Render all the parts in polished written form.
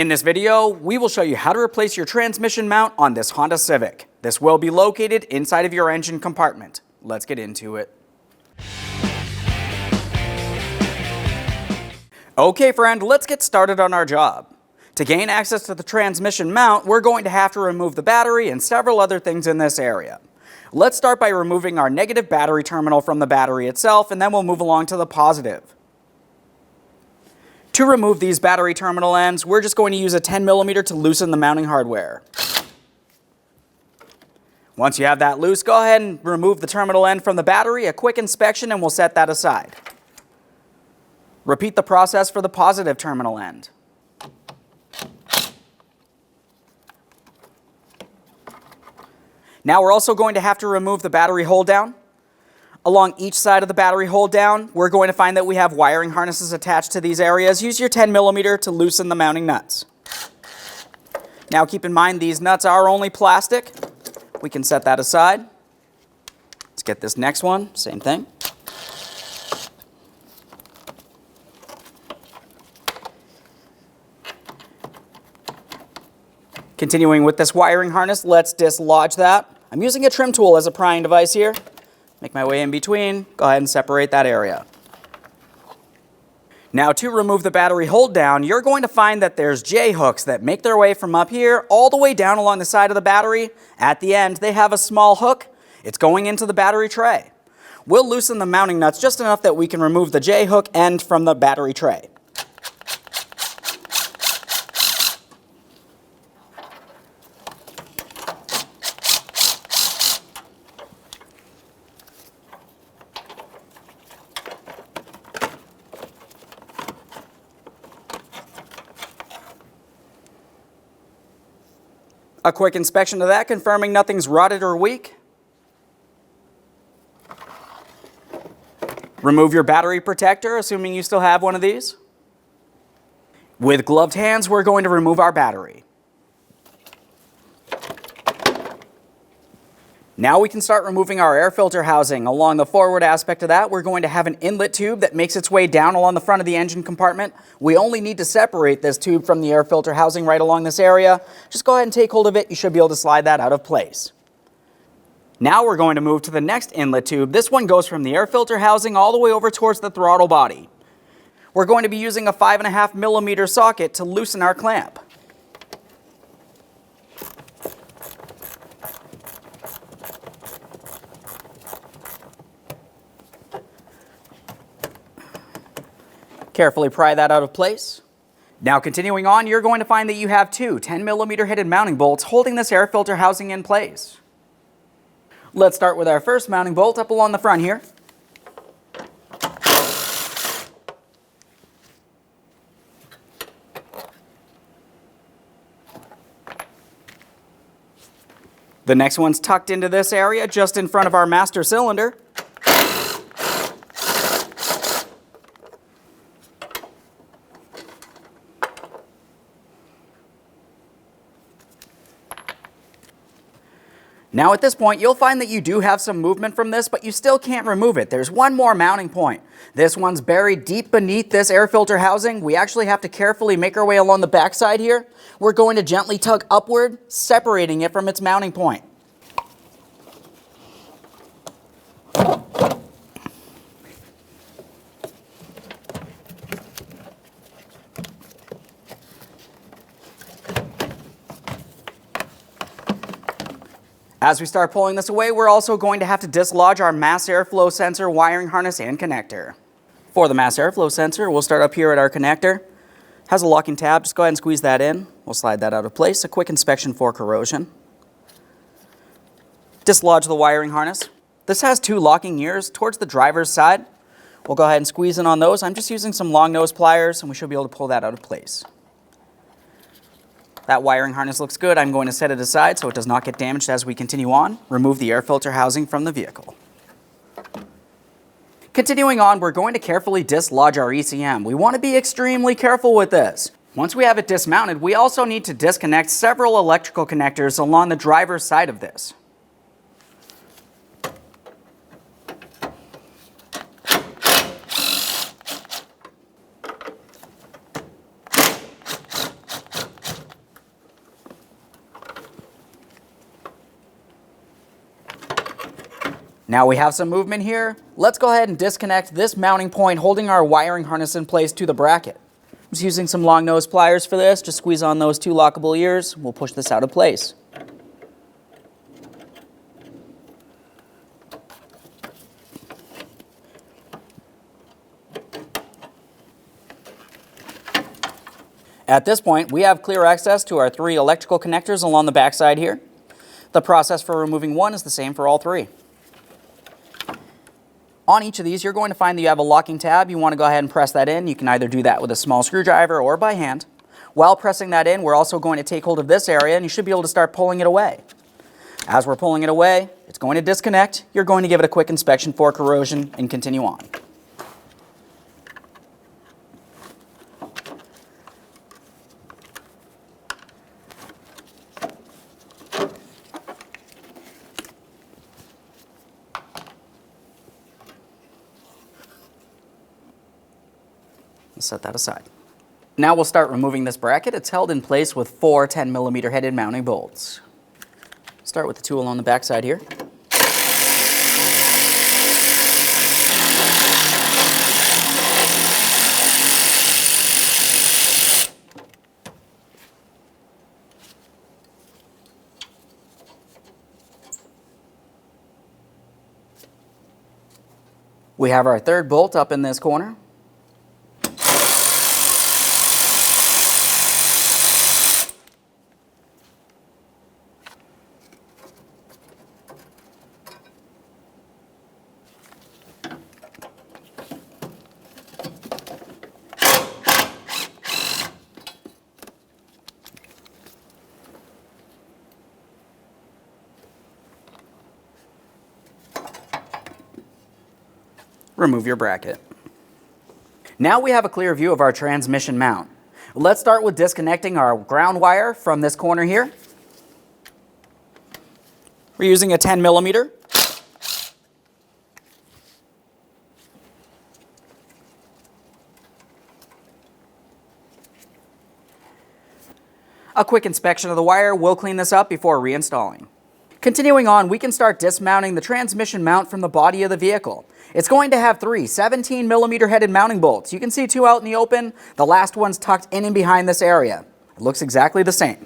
In this video, we will show you how to replace your transmission mount on this Honda Civic. This will be located inside of your engine compartment. Let's get into it. Okay friend, let's get started on our job. To gain access to the transmission mount, we're going to have to remove the battery and several other things in this area. Let's start by removing our negative battery terminal from the battery itself, and then we'll move along to the positive. To remove these battery terminal ends, we're just going to use a 10mm to loosen the mounting hardware. Once you have that loose, go ahead and remove the terminal end from the battery. A quick inspection and we'll set that aside. Repeat the process for the positive terminal end. Now we're also going to have to remove the battery hold down. Along each side of the battery hold down, we're going to find that we have wiring harnesses attached to these areas. Use your 10mm to loosen the mounting nuts. Now keep in mind these nuts are only plastic. We can set that aside. Let's get this next one, same thing. Continuing with this wiring harness, let's dislodge that. I'm using a trim tool as a prying device here. Make my way in between, go ahead and separate that area. Now to remove the battery hold down, you're going to find that there's J-hooks that make their way from up here all the way down along the side of the battery. At the end, they have a small hook. It's going into the battery tray. We'll loosen the mounting nuts just enough that we can remove the J-hook end from the battery tray. A quick inspection of that, confirming nothing's rotted or weak. Remove your battery protector, assuming you still have one of these. With gloved hands, we're going to remove our battery. Now we can start removing our air filter housing. Along the forward aspect of that, we're going to have an inlet tube that makes its way down along the front of the engine compartment. We only need to separate this tube from the air filter housing right along this area. Just go ahead and take hold of it. You should be able to slide that out of place. Now we're going to move to the next inlet tube. This one goes from the air filter housing all the way over towards the throttle body. We're going to be using a 5.5mm socket to loosen our clamp. Carefully pry that out of place. Now continuing on, you're going to find that you have two 10mm headed mounting bolts holding this air filter housing in place. Let's start with our first mounting bolt up along the front here. The next one's tucked into this area just in front of our master cylinder. Now at this point, you'll find that you do have some movement from this, but you still can't remove it. There's one more mounting point. This one's buried deep beneath this air filter housing. We actually have to carefully make our way along the backside here. We're going to gently tug upward, separating it from its mounting point. As we start pulling this away, we're also going to have to dislodge our mass airflow sensor wiring harness and connector. For the mass airflow sensor, we'll start up here at our connector. It has a locking tab, just go ahead and squeeze that in. We'll slide that out of place. A quick inspection for corrosion. Dislodge the wiring harness. This has two locking ears towards the driver's side. We'll go ahead and squeeze in on those. I'm just using some long nose pliers and we should be able to pull that out of place. That wiring harness looks good. I'm going to set it aside so it does not get damaged as we continue on. Remove the air filter housing from the vehicle. Continuing on, we're going to carefully dislodge our ECM. We want to be extremely careful with this. Once we have it dismounted, we also need to disconnect several electrical connectors along the driver's side of this. Now we have some movement here. Let's go ahead and disconnect this mounting point holding our wiring harness in place to the bracket. I'm just using some long nose pliers for this. Just squeeze on those 2 lockable ears. We'll push this out of place. At this point, we have clear access to our 3 electrical connectors along the backside here. The process for removing one is the same for all 3. On each of these, you're going to find that you have a locking tab. You want to go ahead and press that in. You can either do that with a small screwdriver or by hand. While pressing that in, we're also going to take hold of this area, and you should be able to start pulling it away. As we're pulling it away, it's going to disconnect. You're going to give it a quick inspection for corrosion and continue on. Set that aside. Now we'll start removing this bracket. It's held in place with 4 10mm headed mounting bolts. Start with the 2 along the backside here. We have our 3rd bolt up in this corner. Remove your bracket. Now we have a clear view of our transmission mount. Let's start with disconnecting our ground wire from this corner here. We're using a 10mm. A quick inspection of the wire will clean this up before reinstalling. Continuing on, we can start dismounting the transmission mount from the body of the vehicle. It's going to have 3 17mm headed mounting bolts. You can see 2 out in the open. The last one's tucked in and behind this area. It looks exactly the same.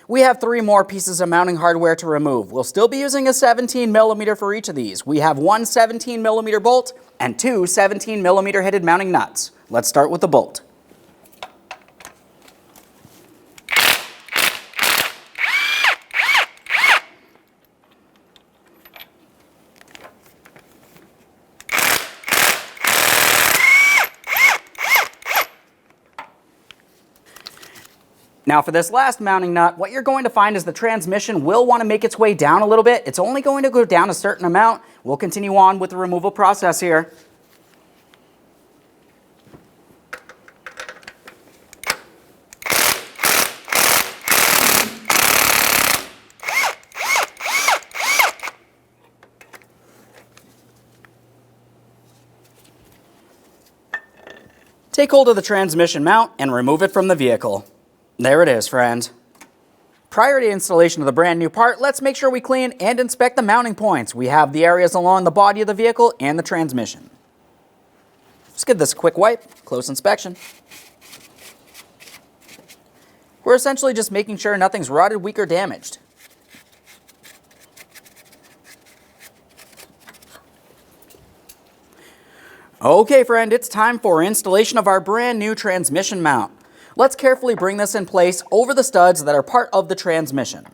We have 3 more pieces of mounting hardware to remove. We'll still be using a 17mm for each of these. We have 1 17mm bolt and 2 17mm headed mounting nuts. Let's start with the bolt. Now for this last mounting nut, what you're going to find is the transmission will want to make its way down a little bit. It's only going to go down a certain amount. We'll continue on with the removal process here. Take hold of the transmission mount and remove it from the vehicle. There it is, friends. Prior to installation of the brand new part, let's make sure we clean and inspect the mounting points. We have the areas along the body of the vehicle and the transmission. Let's give this a quick wipe, close inspection. We're essentially just making sure nothing's rotted, weak, or damaged. Okay, friend, it's time for installation of our brand new transmission mount. Let's carefully bring this in place over the studs that are part of the transmission.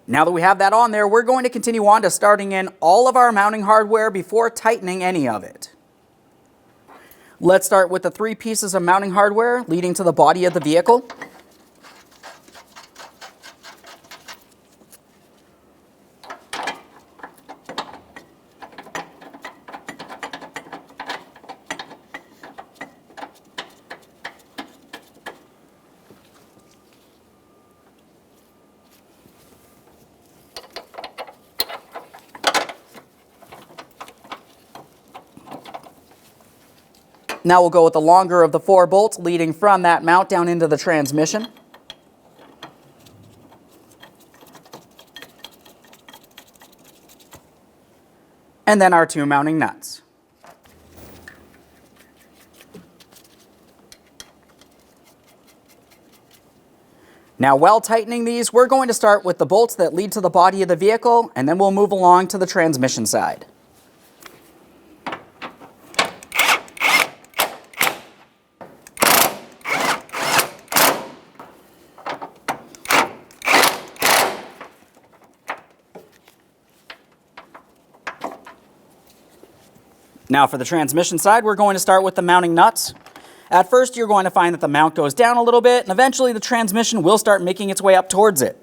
Now that we have that on there, we're going to continue on to starting in all of our mounting hardware before tightening any of it. Let's start with the 3 pieces of mounting hardware leading to the body of the vehicle. Now we'll go with the longer of the 4 bolts leading from that mount down into the transmission. And then our 2 mounting nuts. Now, while tightening these, we're going to start with the bolts that lead to the body of the vehicle, and then we'll move along to the transmission side. Now for the transmission side, we're going to start with the mounting nuts. At first, you're going to find that the mount goes down a little bit, and eventually the transmission will start making its way up towards it.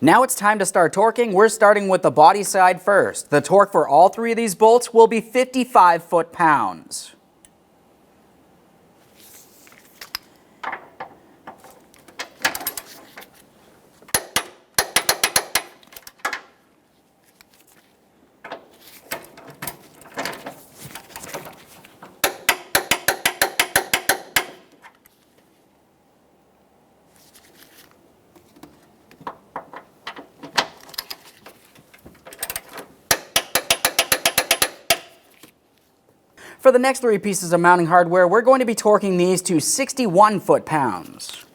Now it's time to start torquing. We're starting with the body side first. The torque for all 3 of these bolts will be 55 foot-pounds. For the next 3 pieces of mounting hardware, we're going to be torquing these to 61 foot-pounds.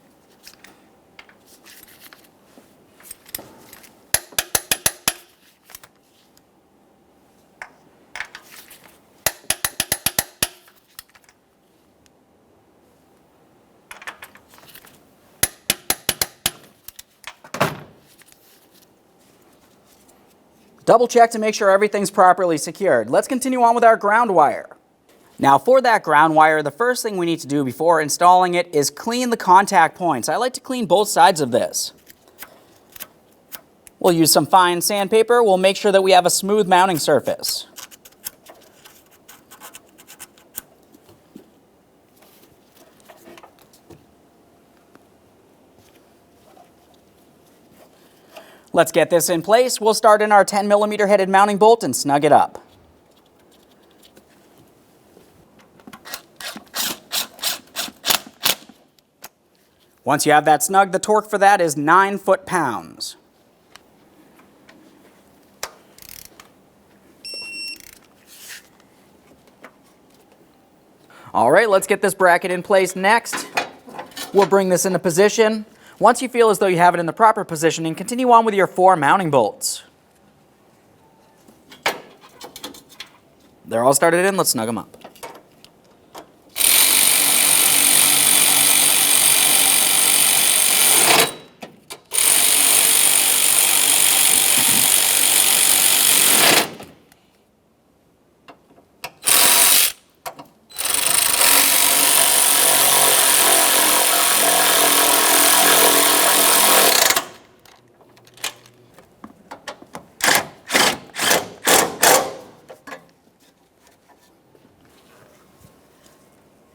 Double check to make sure everything's properly secured. Let's continue on with our ground wire. Now for that ground wire, the first thing we need to do before installing it is clean the contact points. I like to clean both sides of this. We'll use some fine sandpaper. We'll make sure that we have a smooth mounting surface. Let's get this in place. We'll start in our 10mm headed mounting bolt and snug it up. Once you have that snug, the torque for that is 9 foot-pounds. All right, let's get this bracket in place next. We'll bring this into position. Once you feel as though you have it in the proper positioning, continue on with your 4 mounting bolts. They're all started in, let's snug them up.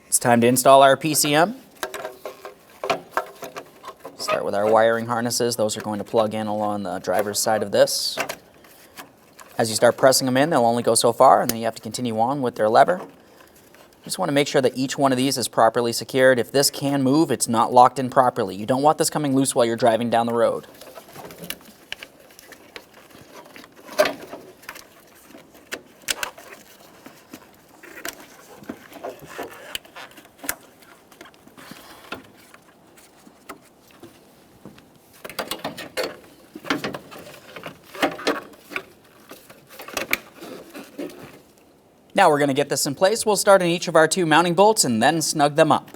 It's time to install our PCM. Start with our wiring harnesses. Those are going to plug in along the driver's side of this. As you start pressing them in, they'll only go so far, and then you have to continue on with their lever. Just want to make sure that each one of these is properly secured. If this can move, it's not locked in properly. You don't want this coming loose while you're driving down the road. Now we're going to get this in place. We'll start in each of our 2 mounting bolts and then snug them up.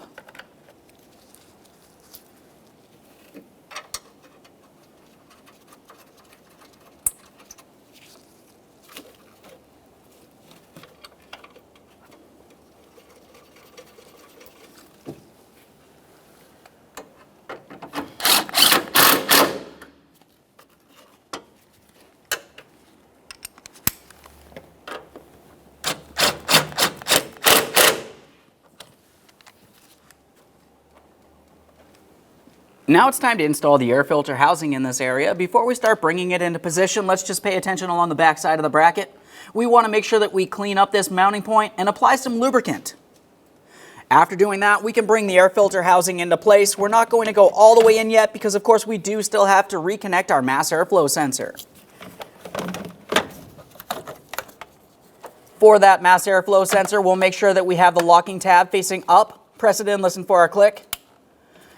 Now it's time to install the air filter housing in this area. Before we start bringing it into position, let's just pay attention along the back side of the bracket. We want to make sure that we clean up this mounting point and apply some lubricant. After doing that, we can bring the air filter housing into place. We're not going to go all the way in yet because, of course, we do still have to reconnect our mass airflow sensor. For that mass airflow sensor, we'll make sure that we have the locking tab facing up. Press it in, listen for our click.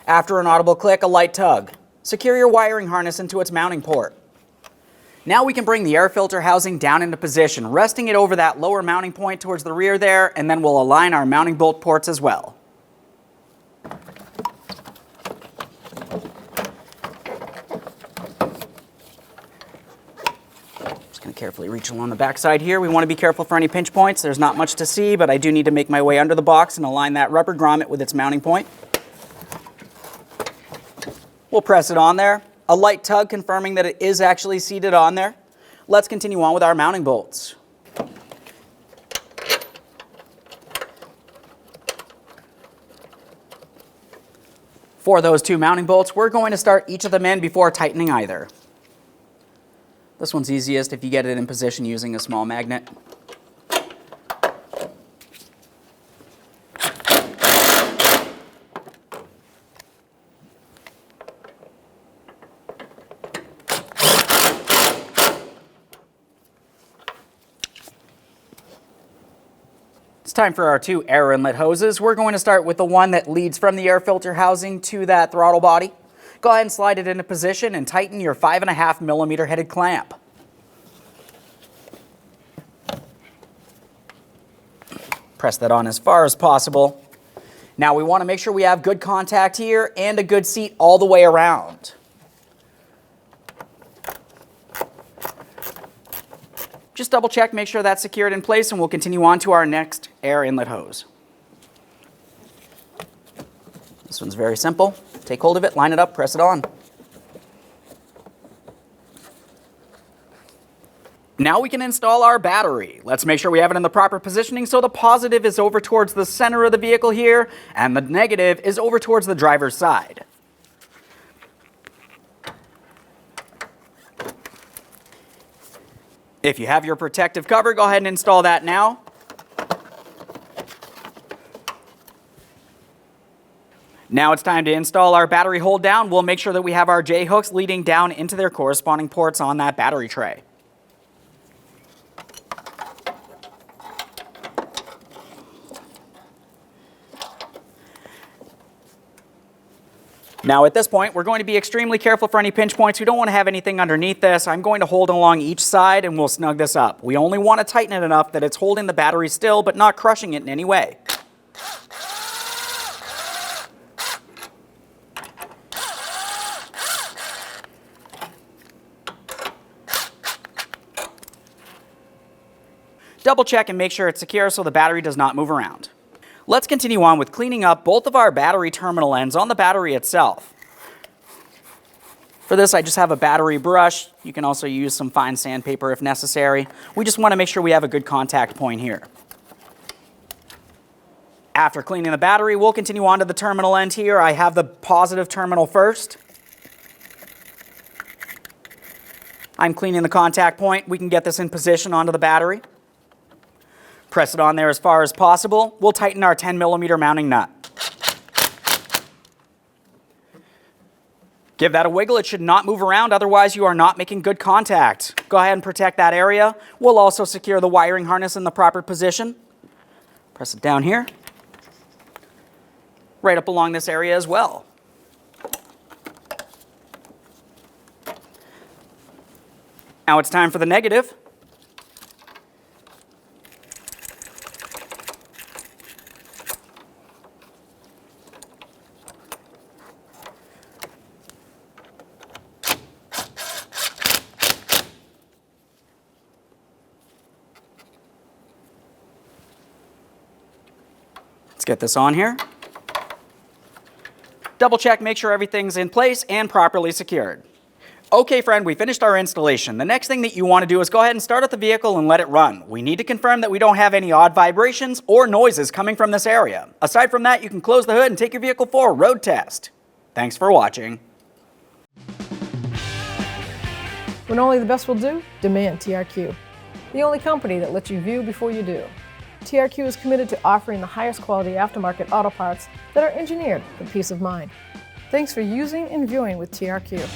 After an audible click, a light tug. Secure your wiring harness into its mounting port. Now we can bring the air filter housing down into position, resting it over that lower mounting point towards the rear there, and then we'll align our mounting bolt ports as well. Just going to carefully reach along the back side here. We want to be careful for any pinch points. There's not much to see, but I do need to make my way under the box and align that rubber grommet with its mounting point. We'll press it on there. A light tug confirming that it is actually seated on there. Let's continue on with our mounting bolts. For those two mounting bolts, we're going to start each of them in before tightening either. This one's easiest if you get it in position using a small magnet. It's time for our two air inlet hoses. We're going to start with the one that leads from the air filter housing to that throttle body. Go ahead and slide it into position and tighten your 5.5 millimeter headed clamp. Press that on as far as possible. Now we want to make sure we have good contact here and a good seat all the way around. Just double check, make sure that's secured in place, and we'll continue on to our next air inlet hose. This one's very simple. Take hold of it, line it up, press it on. Now we can install our battery. Let's make sure we have it in the proper positioning so the positive is over towards the center of the vehicle here, and the negative is over towards the driver's side. If you have your protective cover, go ahead and install that now. Now it's time to install our battery hold down. We'll make sure that we have our J-hooks leading down into their corresponding ports on that battery tray. Now at this point, we're going to be extremely careful for any pinch points. We don't want to have anything underneath this. I'm going to hold along each side and we'll snug this up. We only want to tighten it enough that it's holding the battery still but not crushing it in any way. Double check and make sure it's secure so the battery does not move around. Let's continue on with cleaning up both of our battery terminal ends on the battery itself. For this, I just have a battery brush. You can also use some fine sandpaper if necessary. We just want to make sure we have a good contact point here. After cleaning the battery, we'll continue on to the terminal end here. I have the positive terminal first. I'm cleaning the contact point. We can get this in position onto the battery. Press it on there as far as possible. We'll tighten our 10 millimeter mounting nut. Give that a wiggle. It should not move around, otherwise you are not making good contact. Go ahead and protect that area. We'll also secure the wiring harness in the proper position. Press it down here. Right up along this area as well. Now it's time for the negative. Let's get this on here. Double check, make sure everything's in place and properly secured. Okay, friend, we finished our installation. The next thing that you want to do is go ahead and start up the vehicle and let it run. We need to confirm that we don't have any odd vibrations or noises coming from this area. Aside from that, you can close the hood and take your vehicle for a road test. Thanks for watching. When only the best will do, demand TRQ. The only company that lets you view before you do. TRQ is committed to offering the highest quality aftermarket auto parts that are engineered for peace of mind. Thanks for using and viewing with TRQ.